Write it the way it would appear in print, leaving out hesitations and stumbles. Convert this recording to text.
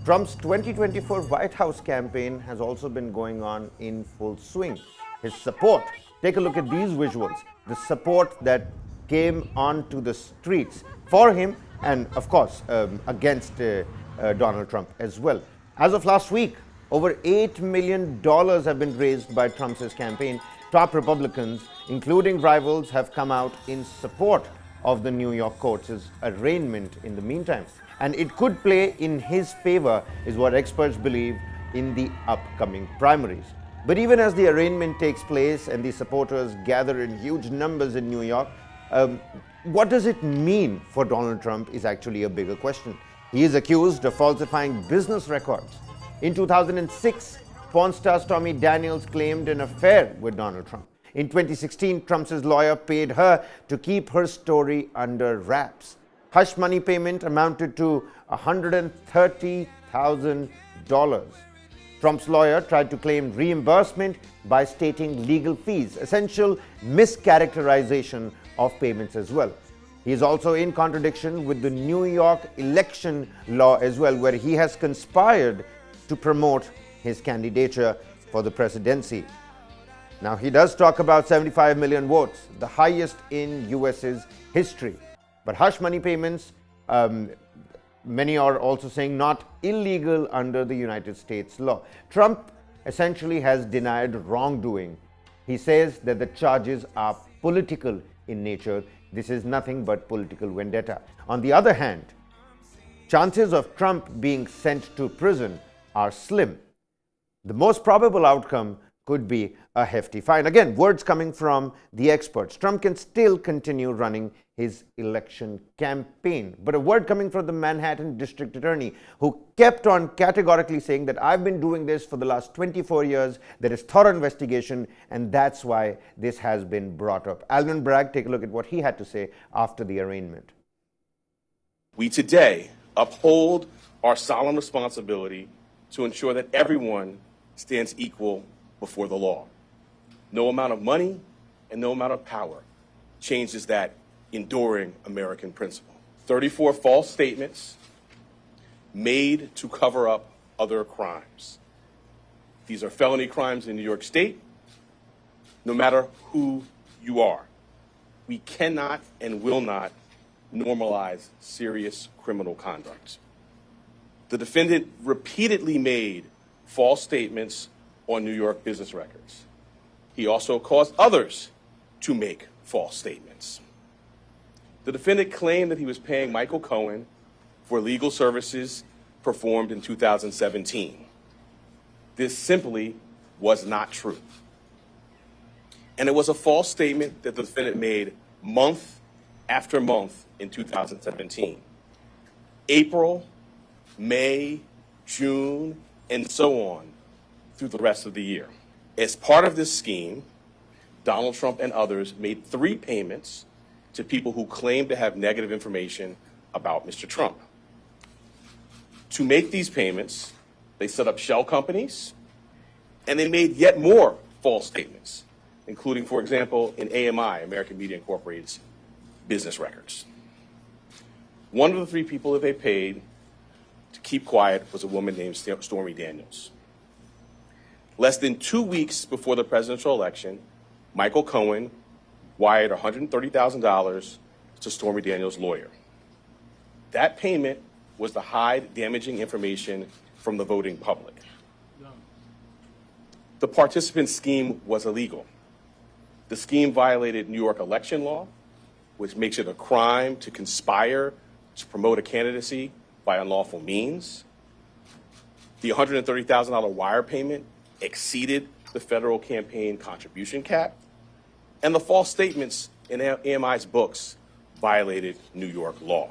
Trump's 2024 White House campaign has also been going on in full swing. His support, take a look at these visuals, the support that came onto the streets for him and, of course, against Donald Trump as well. As of last week, over $8 million have been raised by Trump's campaign. Top Republicans, including rivals, have come out in support of the New York court's arraignment in the meantime. And it could play in his favor, is what experts believe, in the upcoming primaries. But even as the arraignment takes place and the supporters gather in huge numbers in New York, what does it mean for Donald Trump is actually a bigger question. He is accused of falsifying business records. In 2006, porn star Stormy Daniels claimed an affair with Donald Trump. In 2016, Trump's lawyer paid her to keep her story under wraps. Hush money payment amounted to $130,000. Trump's lawyer tried to claim reimbursement by stating legal fees, essential mischaracterization of payments as well. He is also in contradiction with the New York election law as well, where he has conspired to promote his candidature for the presidency. Now, he does talk about 75 million votes, the highest in US's history. But hush money payments, many are also saying not illegal under the United States law. Trump essentially has denied wrongdoing. He says that the charges are political in nature. This is nothing but political vendetta. On the other hand, chances of Trump being sent to prison are slim. The most probable outcome could be a hefty fine. Again, words coming from the experts. Trump can still continue running his election campaign. But a word coming from the Manhattan District Attorney, who kept on categorically saying that I've been doing this for the last 24 years, there is thorough investigation, and that's why this has been brought up. Alvin Bragg, take a look at what he had to say after the arraignment. We today uphold our solemn responsibility to ensure that everyone stands equal before the law. No amount of money and no amount of power changes that enduring American principle. 34 false statements made to cover up other crimes. These are felony crimes in New York State, no matter who you are. We cannot and will not normalize serious criminal conduct. The defendant repeatedly made false statements on New York business records. He also caused others to make false statements. The defendant claimed that he was paying Michael Cohen for legal services performed in 2017. This simply was not true. And it was a false statement that the defendant made month after month in 2017. April, May, June, and so on through the rest of the year. As part of this scheme, Donald Trump and others made 3 payments to people who claimed to have negative information about Mr. Trump. To make these payments, they set up shell companies, and they made yet more false statements, including, for example, in AMI, American Media Incorporated's business records. One of the 3 people that they paid to keep quiet was a woman named Stormy Daniels. Less than 2 weeks before the presidential election, Michael Cohen wired $130,000 to Stormy Daniels' lawyer. That payment was to hide damaging information from the voting public. The participant scheme was illegal. The scheme violated New York election law, which makes it a crime to conspire to promote a candidacy by unlawful means. The $130,000 wire payment exceeded the federal campaign contribution cap, and the false statements in AMI's books violated New York law.